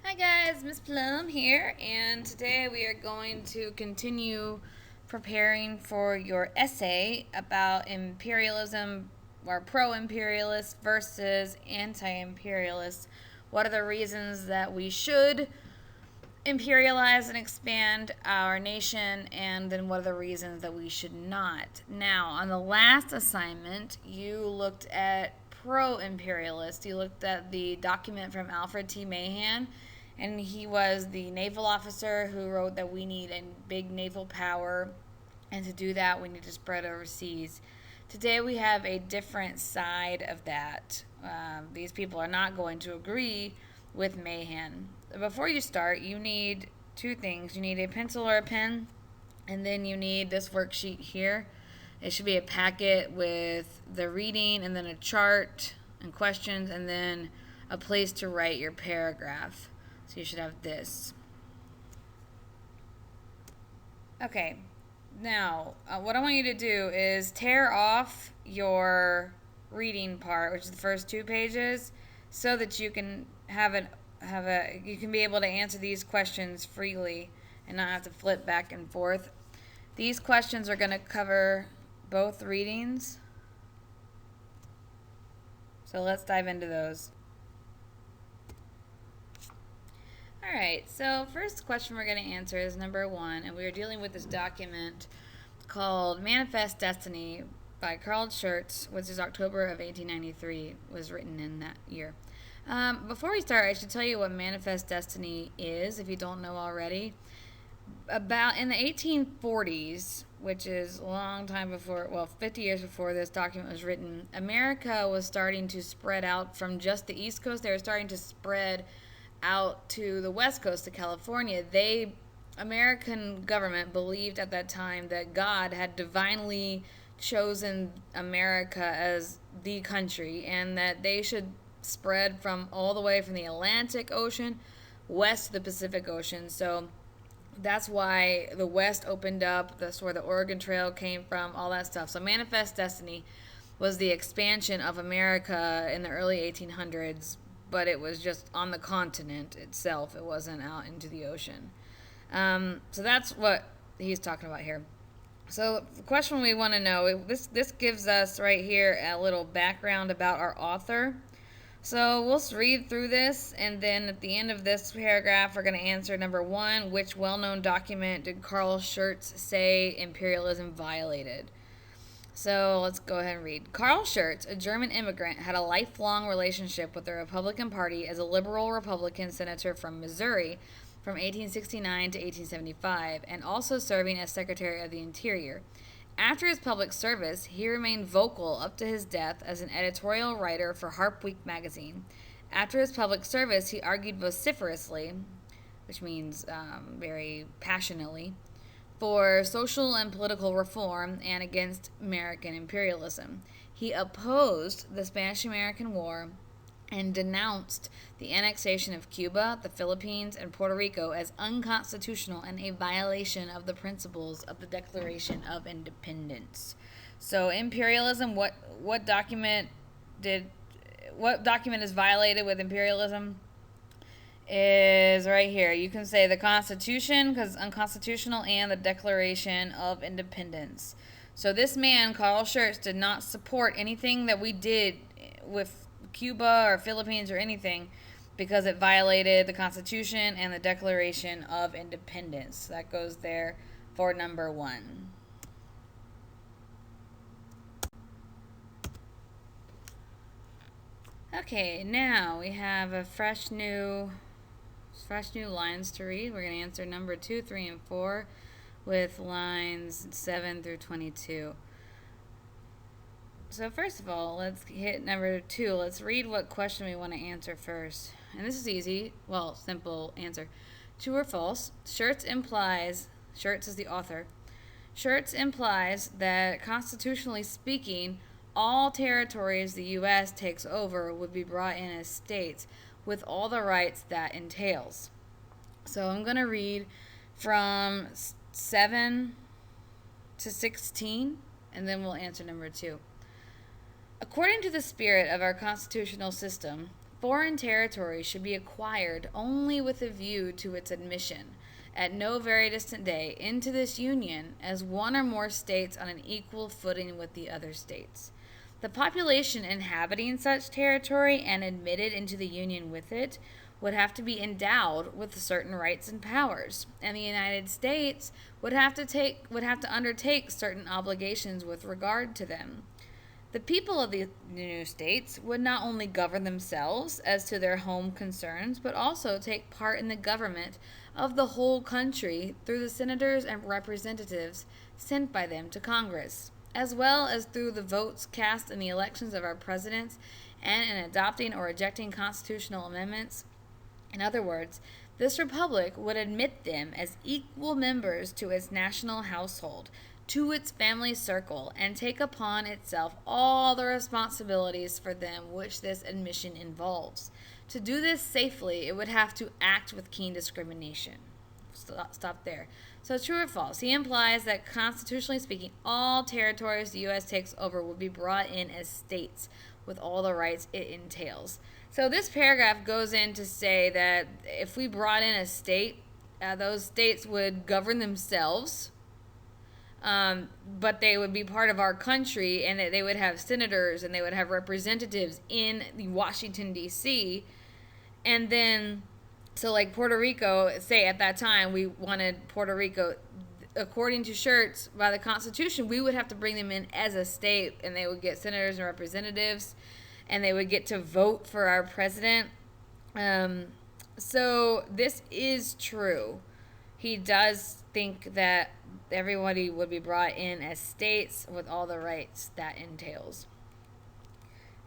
Hi guys, Miss Plum here, and today we are going to continue preparing for your essay about imperialism or pro-imperialist versus anti-imperialist. What are the reasons that we should imperialize and expand our nation, and then what are the reasons that we should not? Now, on the last assignment, you looked at pro-imperialist. You looked at the document from Alfred T. Mahan, and he was the naval officer who wrote that we need a big naval power, and to do that, we need to spread overseas. Today, we have a different side of that. These people are not going to agree with Mahan. Before you start, you need two things. You need a pencil or a pen, and then you need this worksheet here. It should be a packet with the reading and then a chart and questions and then a place to write your paragraph. So you should have this. Okay, now what I want you to do is tear off your reading part, which is the first 2 pages, so that you can you can be able to answer these questions freely and not have to flip back and forth. These questions are going to cover both readings. So let's dive into those. All right, so first question we're going to answer is number 1, and we are dealing with this document called Manifest Destiny by Schurz, which is October of 1893, was written in that year. Before we start, I should tell you what Manifest Destiny is, if you don't know already. About in the 1840s, which is a long time before, 50 years before this document was written, America was starting to spread out from just the East Coast. They were starting to spread out to the West Coast, to California. American government believed at that time that God had divinely chosen America as the country, and that they should spread from all the way from the Atlantic Ocean west to the Pacific Ocean. So that's why the West opened up. That's where the Oregon Trail came from, all that stuff. So Manifest Destiny was the expansion of America in the early 1800s, but it was just on the continent itself. It wasn't out into the ocean. So that's what he's talking about here. So the question we want to know, this gives us right here a little background about our author. So we'll read through this, and then at the end of this paragraph, we're going to answer number 1, which well-known document did Carl Schurz say imperialism violated? So let's go ahead and read. Carl Schurz, a German immigrant, had a lifelong relationship with the Republican Party as a liberal Republican senator from Missouri from 1869 to 1875, and also serving as Secretary of the Interior. After his public service, he remained vocal up to his death as an editorial writer for Harp Week magazine. After his public service, he argued vociferously, which means very passionately, for social and political reform and against American imperialism. He opposed the Spanish-American War and denounced the annexation of Cuba, the Philippines, and Puerto Rico as unconstitutional and a violation of the principles of the Declaration of Independence. So imperialism, what document is violated with imperialism? Is right here. You can say the Constitution, because it's unconstitutional, and the Declaration of Independence. So this man, Carl Schurz, did not support anything that we did with Cuba or Philippines or anything because it violated the Constitution and the Declaration of Independence. That goes there for number 1. Okay, now we have a fresh new lines to read. We're going to answer number 2, 3, and 4 with lines 7 through 22. So first of all, let's hit number 2. Let's read what question we want to answer first. And this is easy. Well, simple answer. True or false? Schurz is the author. Schurz implies that constitutionally speaking, all territories the U.S. takes over would be brought in as states with all the rights that entails. So I'm going to read from 7 to 16, and then we'll answer number 2. According to the spirit of our constitutional system, foreign territory should be acquired only with a view to its admission, at no very distant day, into this union as one or more states on an equal footing with the other states. The population inhabiting such territory and admitted into the union with it would have to be endowed with certain rights and powers, and the United States would have to undertake certain obligations with regard to them. The people of the new states would not only govern themselves as to their home concerns, but also take part in the government of the whole country through the senators and representatives sent by them to Congress, as well as through the votes cast in the elections of our presidents and in adopting or rejecting constitutional amendments. In other words, this republic would admit them as equal members to its national household, to its family circle, and take upon itself all the responsibilities for them which this admission involves. To do this safely, it would have to act with keen discrimination. Stop there. So true or false? He implies that constitutionally speaking, all territories the U.S. takes over would be brought in as states with all the rights it entails. So this paragraph goes in to say that if we brought in a state, those states would govern themselves, but they would be part of our country, and that they would have senators and they would have representatives in Washington, D.C. And then, so like Puerto Rico, say at that time we wanted Puerto Rico, according to Schurz, by the Constitution, we would have to bring them in as a state, and they would get senators and representatives, and they would get to vote for our president. So this is true. He does think that everybody would be brought in as states with all the rights that entails.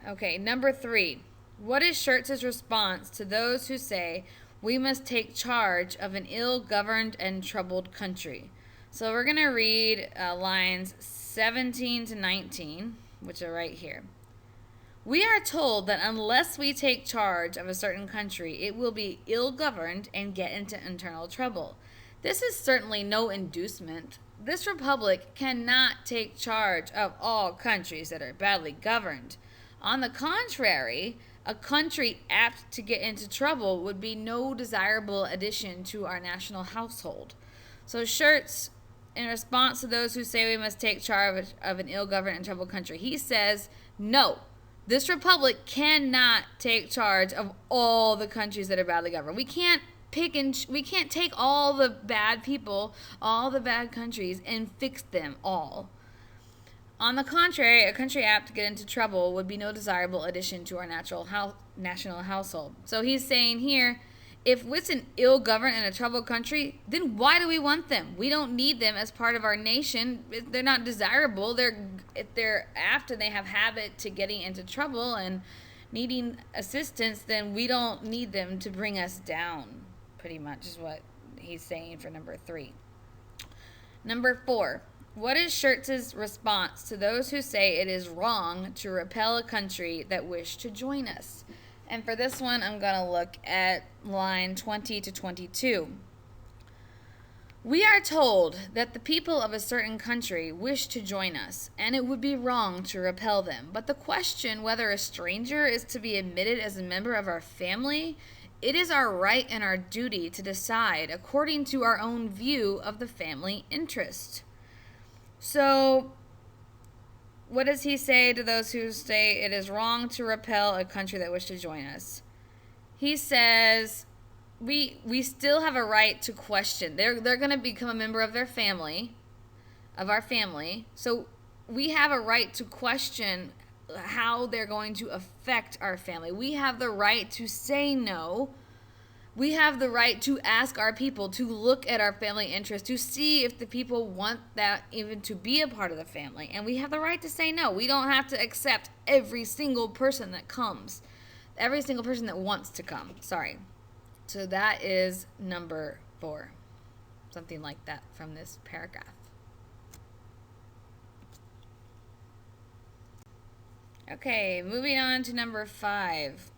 Okay, number 3. What is Schurz's response to those who say we must take charge of an ill-governed and troubled country? So we're going to read lines 17 to 19, which are right here. We are told that unless we take charge of a certain country, it will be ill-governed and get into internal trouble. This is certainly no inducement. This republic cannot take charge of all countries that are badly governed. On the contrary, a country apt to get into trouble would be no desirable addition to our national household. So Schurz, in response to those who say we must take charge of an ill-governed and troubled country, he says, no, this republic cannot take charge of all the countries that are badly governed. We can't take all the bad people, all the bad countries, and fix them all. On the contrary, a country apt to get into trouble would be no desirable addition to our national household. So he's saying here, if it's an ill-governed and a troubled country, then why do we want them? We don't need them as part of our nation. They're not desirable. If they're apt and they have habit to getting into trouble and needing assistance, then we don't need them to bring us down, pretty much is what he's saying for number 3. Number 4. What is Schurz's response to those who say it is wrong to repel a country that wish to join us? And for this one, I'm going to look at line 20 to 22. We are told that the people of a certain country wish to join us, and it would be wrong to repel them. But the question whether a stranger is to be admitted as a member of our family, it is our right and our duty to decide according to our own view of the family interest. So, what does he say to those who say it is wrong to repel a country that wishes to join us? He says we still have a right to question. They're going to become a member of their family, of our family. So we have a right to question how they're going to affect our family. We have the right to say no. We have the right to ask our people to look at our family interest, to see if the people want that even to be a part of the family. And we have the right to say no. We don't have to accept every single person that comes, every single person that wants to come. Sorry. So that is number 4. Something like that from this paragraph. Okay, moving on to number 5.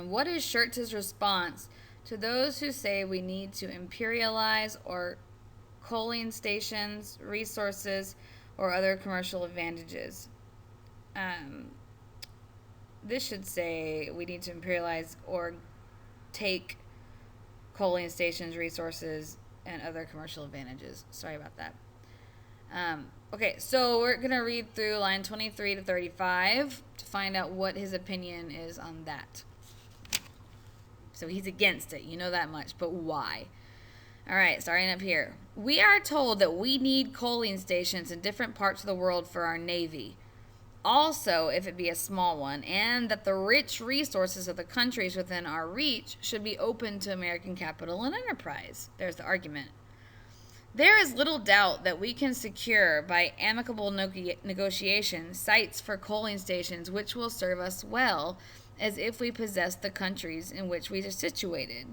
What is Schurz's response to those who say we need to imperialize or coaling stations, resources, or other commercial advantages? this should say we need to imperialize or take coaling stations, resources, and other commercial advantages. Sorry about that. Okay, so we're going to read through line 23 to 35 to find out what his opinion is on that. So he's against it. You know that much. But why? All right, starting up here. We are told that we need coaling stations in different parts of the world for our Navy. Also, if it be a small one, and that the rich resources of the countries within our reach should be open to American capital and enterprise. There's the argument. There is little doubt that we can secure by amicable negotiation sites for coaling stations which will serve us well as if we possess the countries in which we are situated.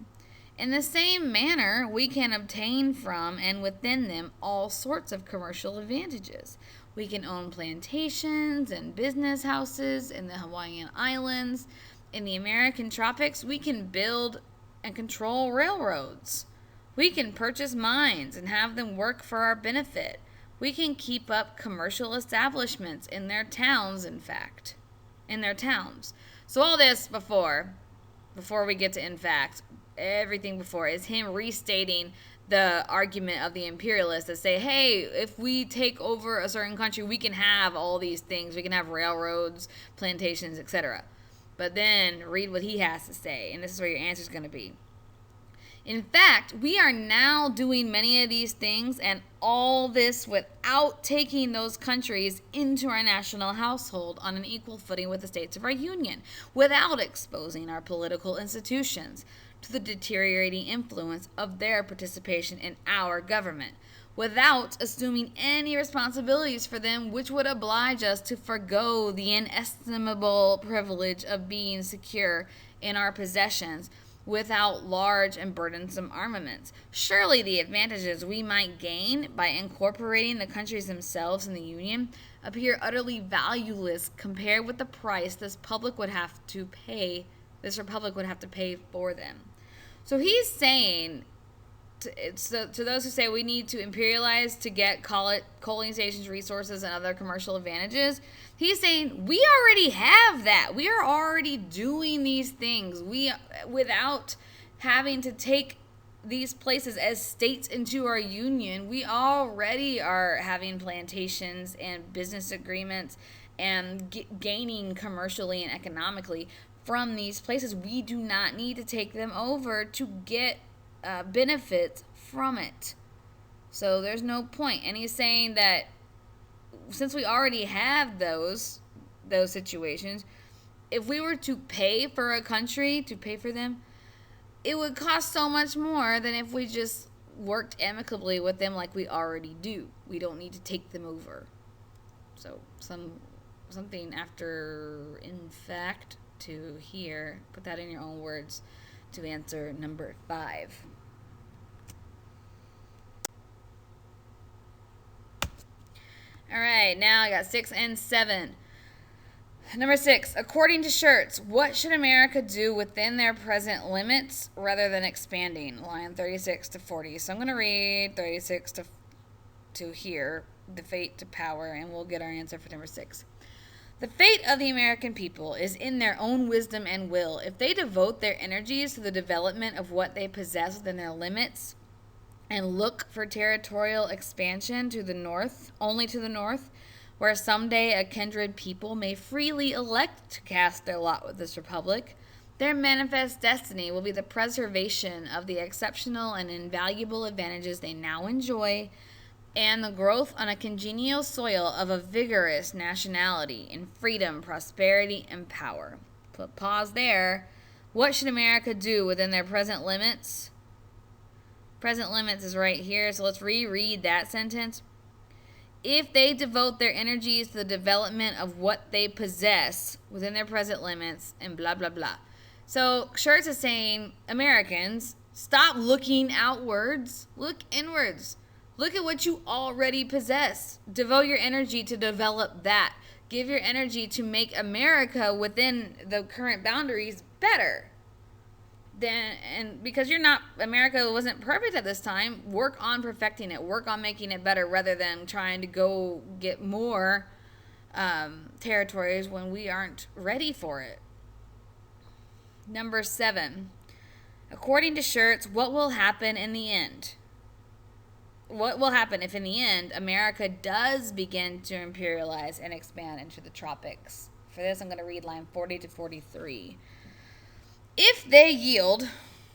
In the same manner, we can obtain from and within them all sorts of commercial advantages. We can own plantations and business houses in the Hawaiian Islands. In the American tropics, we can build and control railroads. We can purchase mines and have them work for our benefit. We can keep up commercial establishments in their towns, in fact. In their towns. So all this before we get to in fact, everything before is him restating the argument of the imperialists that say, hey, if we take over a certain country, we can have all these things. We can have railroads, plantations, etc. But then read what he has to say, and this is where your answer is going to be. In fact, we are now doing many of these things and all this without taking those countries into our national household on an equal footing with the states of our union, without exposing our political institutions to the deteriorating influence of their participation in our government, without assuming any responsibilities for them which would oblige us to forego the inestimable privilege of being secure in our possessions without large and burdensome armaments. Surely the advantages we might gain by incorporating the countries themselves in the Union appear utterly valueless compared with the price this republic would have to pay for them. So he's saying to those who say we need to imperialize to get coaling stations, resources, and other commercial advantages, he's saying we already have that. We are already doing these things. Without having to take these places as states into our union, we already are having plantations and business agreements and gaining commercially and economically from these places. We do not need to take them over to get benefits from it. So there's no point. And he's saying that since we already have those situations, if we were to pay for a country, to pay for them, it would cost so much more than if we just worked amicably with them like we already do. We don't need to take them over. So something after in fact to here, put that in your own words to answer number 5. All right, now I got 6 and 7. Number 6, according to Schurz, what should America do within their present limits rather than expanding? Line 36 to 40. So I'm going to read 36 to here, the fate to power, and we'll get our answer for number 6. The fate of the American people is in their own wisdom and will. If they devote their energies to the development of what they possess within their limits and look for territorial expansion to the north, only to the north, where someday a kindred people may freely elect to cast their lot with this republic, their manifest destiny will be the preservation of the exceptional and invaluable advantages they now enjoy and the growth on a congenial soil of a vigorous nationality in freedom, prosperity, and power. Put pause there. What should America do within their present limits? Present limits is right here, so let's reread that sentence. If they devote their energies to the development of what they possess within their present limits, and blah, blah, blah. So Schurz is saying, Americans, stop looking outwards. Look inwards. Look at what you already possess. Devote your energy to develop that. Give your energy to make America within the current boundaries better. And because America wasn't perfect at this time, work on perfecting it. Work on making it better rather than trying to go get more territories when we aren't ready for it. Number 7. According to Schurz, what will happen in the end? What will happen if in the end America does begin to imperialize and expand into the tropics? For this, I'm going to read line 40 to 43. If they yield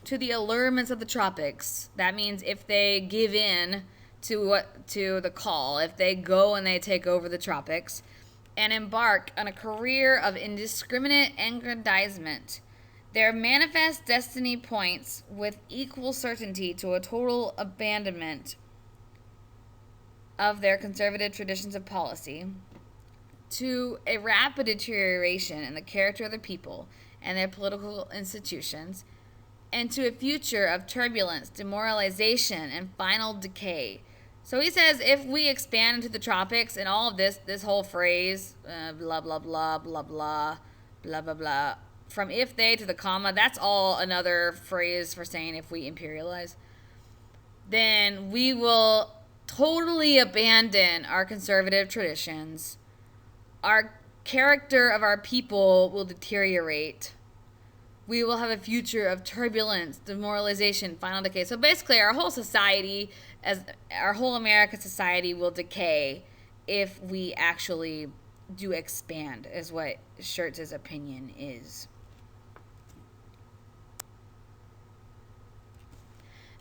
to the allurements of the tropics, that means if they give in to the call, if they go and they take over the tropics and embark on a career of indiscriminate aggrandizement, their manifest destiny points with equal certainty to a total abandonment of their conservative traditions of policy, to a rapid deterioration in the character of the people and their political institutions, and to a future of turbulence, demoralization, and final decay. So he says if we expand into the tropics and all of this whole phrase, blah, blah, blah, blah, blah, blah, blah, blah, from if they to the comma, that's all another phrase for saying if we imperialize, then we will totally abandon our conservative traditions. Our character of our people will deteriorate. We will have a future of turbulence, demoralization, final decay. So basically, our whole society, as our whole American society, will decay if we actually do expand, is what Schurz's opinion is.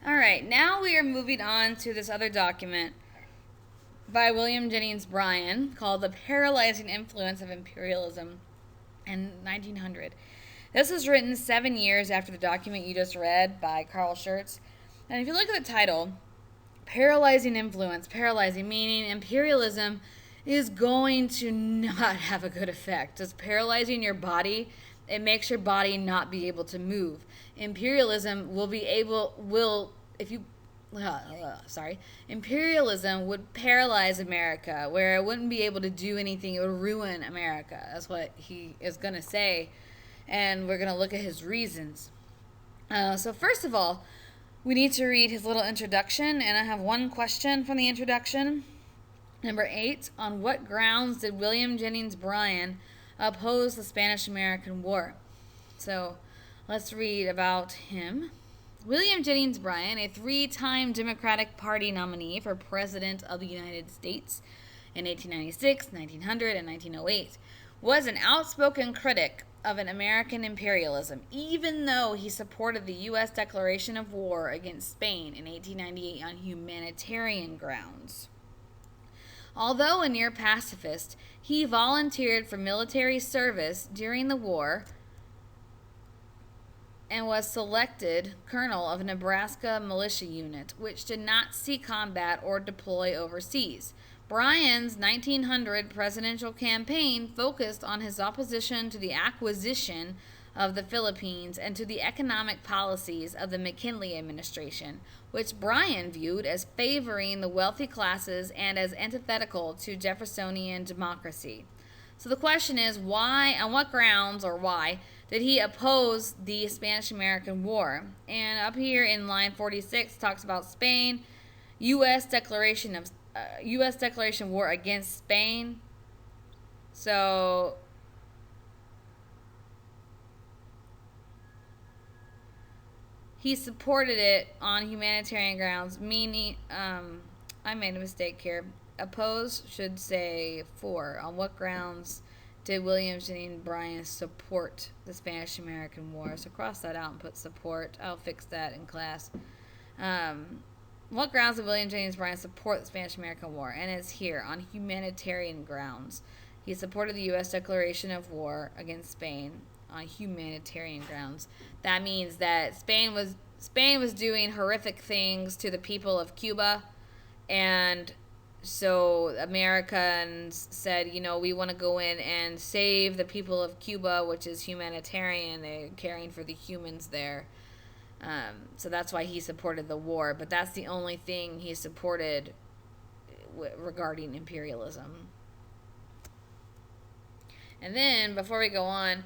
All right, now we are moving on to this other document by William Jennings Bryan called The Paralyzing Influence of Imperialism in 1900. This was written 7 years after the document you just read by Carl Schurz. And if you look at the title, Paralyzing Influence, paralyzing, meaning imperialism is going to not have a good effect. It's paralyzing your body. It makes your body not be able to move. Imperialism imperialism would paralyze America, where it wouldn't be able to do anything. It would ruin America. That's what he is going to say, and we're going to look at his reasons. So first of all, we need to read his little introduction, and I have one question from the introduction. Number 8, on what grounds did William Jennings Bryan oppose the Spanish-American War? So let's read about him. William Jennings Bryan, a 3-time Democratic Party nominee for President of the United States in 1896, 1900, and 1908, was an outspoken critic of an American imperialism, even though he supported the U.S. declaration of war against Spain in 1898 on humanitarian grounds. Although a near pacifist, he volunteered for military service during the war and was selected colonel of a Nebraska militia unit, which did not see combat or deploy overseas. Bryan's 1900 presidential campaign focused on his opposition to the acquisition of the Philippines and to the economic policies of the McKinley administration, which Bryan viewed as favoring the wealthy classes and as antithetical to Jeffersonian democracy. So the question is, why, on what grounds or why, did he oppose the Spanish-American War? And up here in line 46 talks about Spain, U.S. declaration war against Spain. So he supported it on humanitarian grounds, meaning, I made a mistake here. Oppose should say for. On what grounds did William Jennings Bryan support the Spanish-American War? So cross that out and put support. I'll fix that in class. What grounds did William Jennings Bryan support the Spanish-American War? And it's here, on humanitarian grounds. He supported the U.S. declaration of war against Spain on humanitarian grounds. That means that Spain was doing horrific things to the people of Cuba, and so Americans said, we want to go in and save the people of Cuba, which is humanitarian. They're caring for the humans there. So that's why he supported the war. But that's the only thing he supported regarding imperialism. And then, before we go on,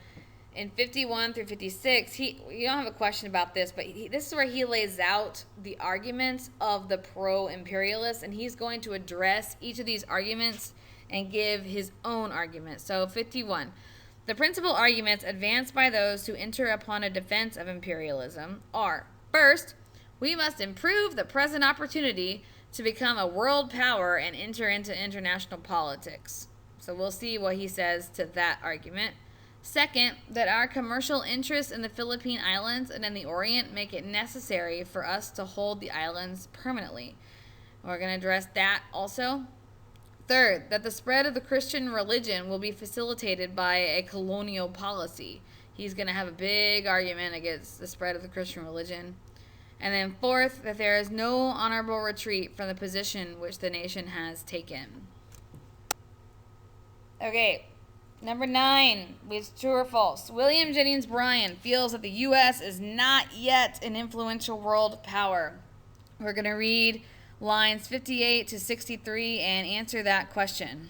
in 51 through 56, you don't have a question about this, but this is where he lays out the arguments of the pro-imperialists, and he's going to address each of these arguments and give his own argument. So 51. The principal arguments advanced by those who enter upon a defense of imperialism are, first, we must improve the present opportunity to become a world power and enter into international politics. So we'll see what he says to that argument. Second, that our commercial interests in the Philippine Islands and in the Orient make it necessary for us to hold the islands permanently. We're going to address that also. Third, that the spread of the Christian religion will be facilitated by a colonial policy. He's going to have a big argument against the spread of the Christian religion. And then fourth, that there is no honorable retreat from the position which the nation has taken. Okay, number 9, is true or false. William Jennings Bryan feels that the U.S. is not yet an influential world power. We're going to read lines 58 to 63 and answer that question.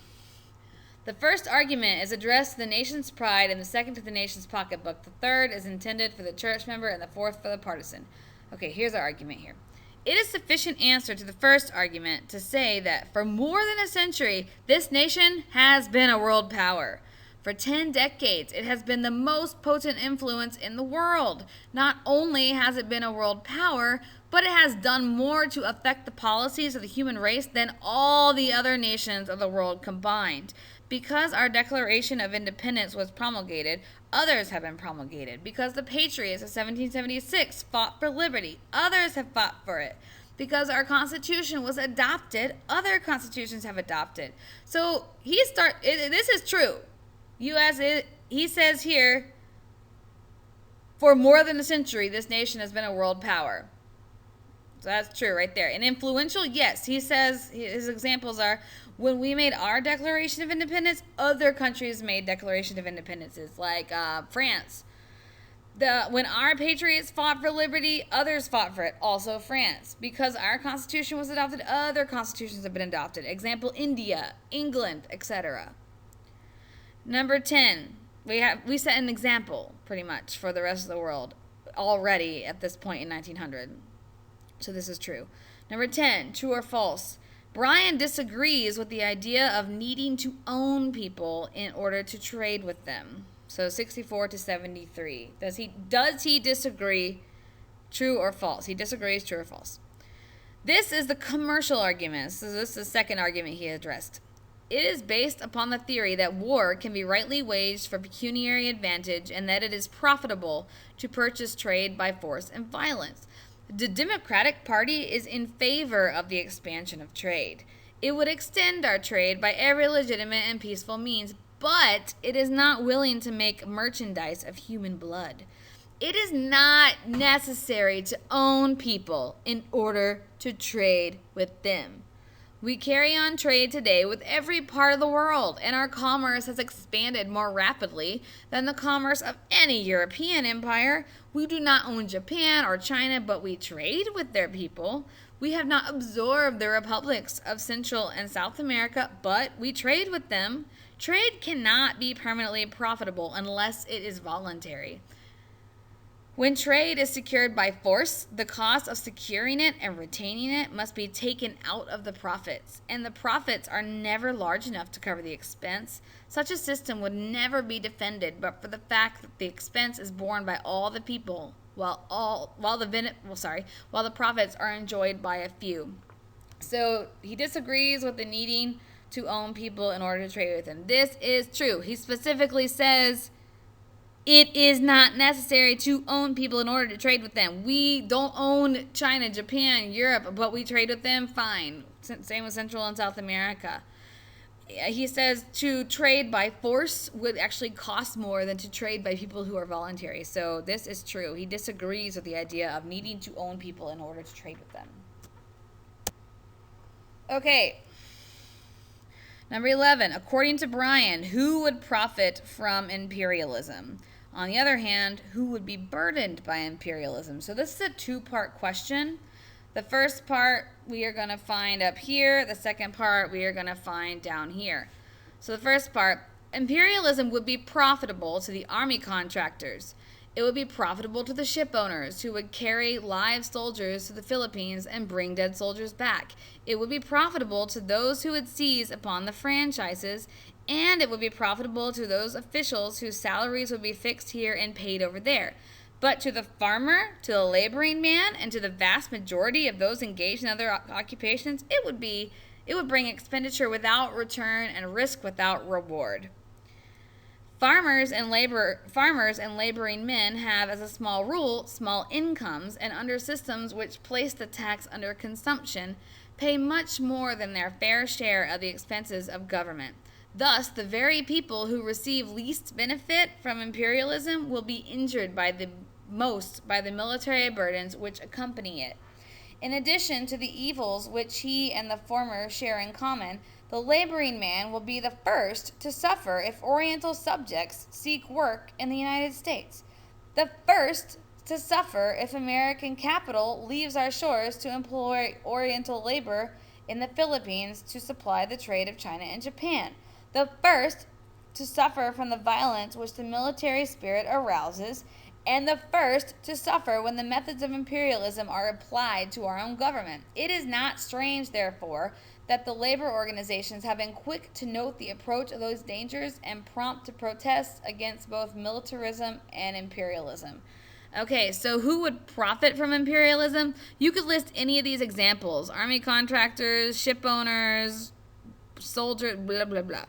The first argument is addressed to the nation's pride and the second to the nation's pocketbook. The third is intended for the church member and the fourth for the partisan. Okay, here's our argument here. It is sufficient answer to the first argument to say that for more than a century, this nation has been a world power. For 10 decades, it has been the most potent influence in the world. Not only has it been a world power, but it has done more to affect the policies of the human race than all the other nations of the world combined. Because our Declaration of Independence was promulgated, others have been promulgated. Because the Patriots of 1776 fought for liberty, others have fought for it. Because our Constitution was adopted, other constitutions have adopted. So this is true. He says here, for more than a century, this nation has been a world power. So that's true right there. And influential, yes. He says his examples are when we made our Declaration of Independence, other countries made Declaration of Independences, like France. When our patriots fought for liberty, others fought for it, also France. Because our Constitution was adopted, other constitutions have been adopted. Example, India, England, etc. Number 10, we set an example, pretty much, for the rest of the world already at this point in 1900. So this is true. Number 10, true or false. Bryan disagrees with the idea of needing to own people in order to trade with them. So 64 to 73. Does he disagree? True or false? He disagrees, true or false. This is the commercial argument. So this is the second argument he addressed. It is based upon the theory that war can be rightly waged for pecuniary advantage and that it is profitable to purchase trade by force and violence. The Democratic Party is in favor of the expansion of trade. It would extend our trade by every legitimate and peaceful means, but it is not willing to make merchandise of human blood. It is not necessary to own people in order to trade with them. We carry on trade today with every part of the world, and our commerce has expanded more rapidly than the commerce of any European empire. We do not own Japan or China, but we trade with their people. We have not absorbed the republics of Central and South America, but we trade with them. Trade cannot be permanently profitable unless it is voluntary. When trade is secured by force, the cost of securing it and retaining it must be taken out of the profits, and the profits are never large enough to cover the expense. Such a system would never be defended but for the fact that the expense is borne by all the people, while the profits are enjoyed by a few. So he disagrees with the needing to own people in order to trade with them. This is true. He specifically says it is not necessary to own people in order to trade with them. We don't own China, Japan, Europe, but we trade with them, fine. Same with Central and South America. He says to trade by force would actually cost more than to trade by people who are voluntary. So this is true. He disagrees with the idea of needing to own people in order to trade with them. Okay. Number 11, according to Bryan, who would profit from imperialism? On the other hand, who would be burdened by imperialism? So this is a two-part question. The first part we are going to find up here. The second part we are going to find down here. So the first part, imperialism would be profitable to the army contractors. It would be profitable to the ship owners who would carry live soldiers to the Philippines and bring dead soldiers back. It would be profitable to those who would seize upon the franchises, and it would be profitable to those officials whose salaries would be fixed here and paid over there. But to the farmer, to the laboring man, and to the vast majority of those engaged in other occupations, it would bring expenditure without return and risk without reward. Farmers and laboring men have, as a small rule, small incomes, and under systems which place the tax under consumption, pay much more than their fair share of the expenses of government. Thus, the very people who receive least benefit from imperialism will be injured by the most by the military burdens which accompany it. In addition to the evils which he and the former share in common, the laboring man will be the first to suffer if Oriental subjects seek work in the United States, the first to suffer if American capital leaves our shores to employ Oriental labor in the Philippines to supply the trade of China and Japan, the first to suffer from the violence which the military spirit arouses, and the first to suffer when the methods of imperialism are applied to our own government. It is not strange, therefore, that the labor organizations have been quick to note the approach of those dangers and prompt to protest against both militarism and imperialism. Okay, so who would profit from imperialism? You could list any of these examples: army contractors, ship owners, soldiers, blah, blah, blah.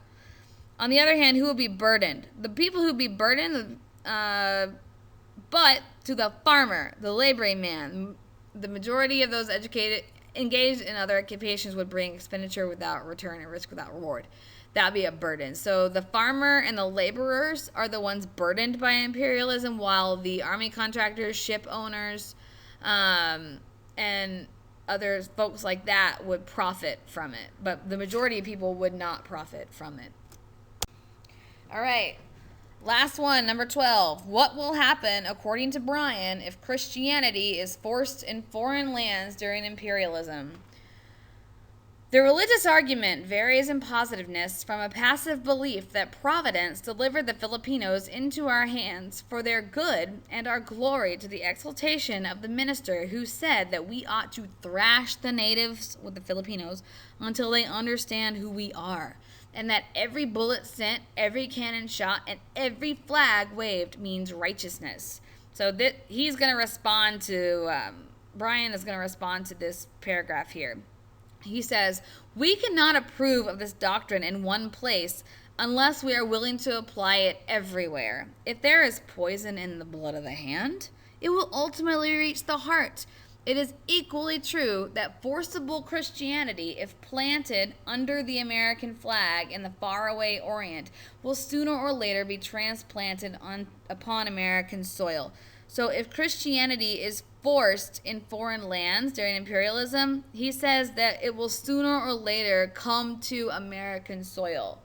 On the other hand, who would be burdened? The people who would be burdened, but to the farmer, the laboring man, the majority of those engaged in other occupations would bring expenditure without return and risk without reward. That would be a burden. So the farmer and the laborers are the ones burdened by imperialism, while the army contractors, ship owners, and other folks like that would profit from it. But the majority of people would not profit from it. All right. Last one, number 12. What will happen, according to Bryan, if Christianity is forced in foreign lands during imperialism? The religious argument varies in positiveness from a passive belief that Providence delivered the Filipinos into our hands for their good and our glory, to the exaltation of the minister who said that we ought to thrash the natives, with the Filipinos, until they understand who we are, and that every bullet sent, every cannon shot, and every flag waved means righteousness. So he's going to respond to, Bryan is going to respond to this paragraph here. He says, "We cannot approve of this doctrine in one place unless we are willing to apply it everywhere. If there is poison in the blood of the hand, it will ultimately reach the heart. It is equally true that forcible Christianity, if planted under the American flag in the faraway Orient, will sooner or later be transplanted upon American soil. So if Christianity is forced in foreign lands during imperialism, he says that it will sooner or later come to American soil."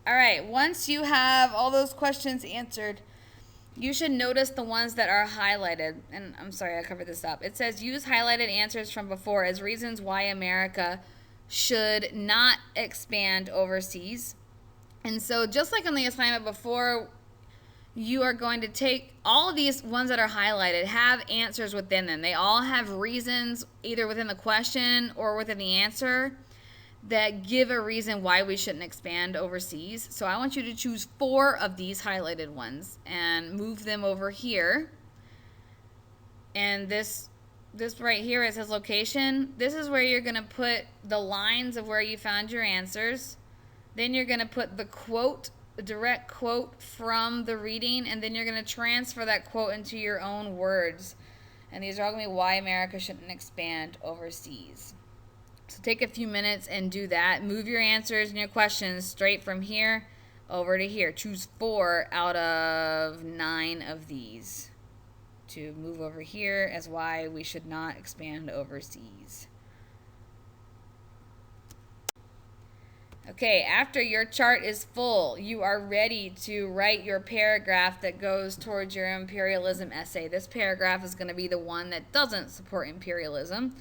All right, once you have all those questions answered, you should notice the ones that are highlighted. And I'm sorry, I covered this up. It says, use highlighted answers from before as reasons why America should not expand overseas. And so just like on the assignment before, you are going to take all of these ones that are highlighted, have answers within them. They all have reasons either within the question or within the answer that give a reason why we shouldn't expand overseas. So I want you to choose 4 of these highlighted ones and move them over here. And this right here, it says location. This is where you're going to put the lines of where you found your answers. Then you're going to put the quote, a direct quote from the reading, and then you're going to transfer that quote into your own words. And these are all going to be why America shouldn't expand overseas. So take a few minutes and do that. Move your answers and your questions straight from here over to here. Choose 4 out of 9 of these to move over here as why we should not expand overseas. Okay, after your chart is full, you are ready to write your paragraph that goes towards your imperialism essay. This paragraph is going to be the one that doesn't support imperialism.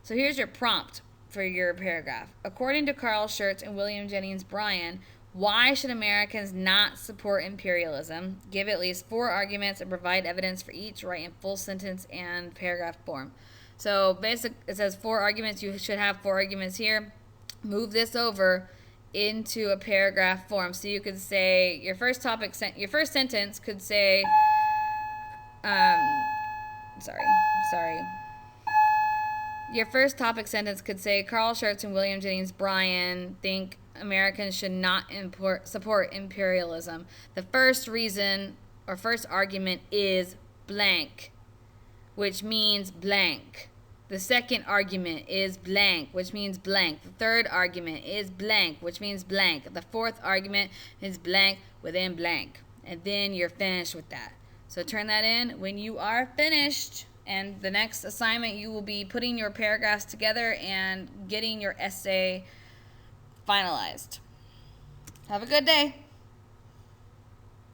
So here's your prompt for your paragraph. According to Carl Schurz and William Jennings Bryan, Why should Americans not support imperialism? Give at least 4 arguments and provide evidence for each. Write in full sentence and paragraph form. So it says 4 arguments. You should have 4 arguments here. Move this over into a paragraph form. So you could say your first sentence could say, sorry. Your first topic sentence could say Carl Schurz and William Jennings Bryan think Americans should not support imperialism. The first reason or first argument is blank, which means blank. The second argument is blank, which means blank. The third argument is blank, which means blank. The fourth argument is blank within blank. And then you're finished with that. So turn that in when you are finished. And the next assignment, you will be putting your paragraphs together and getting your essay finalized. Have a good day.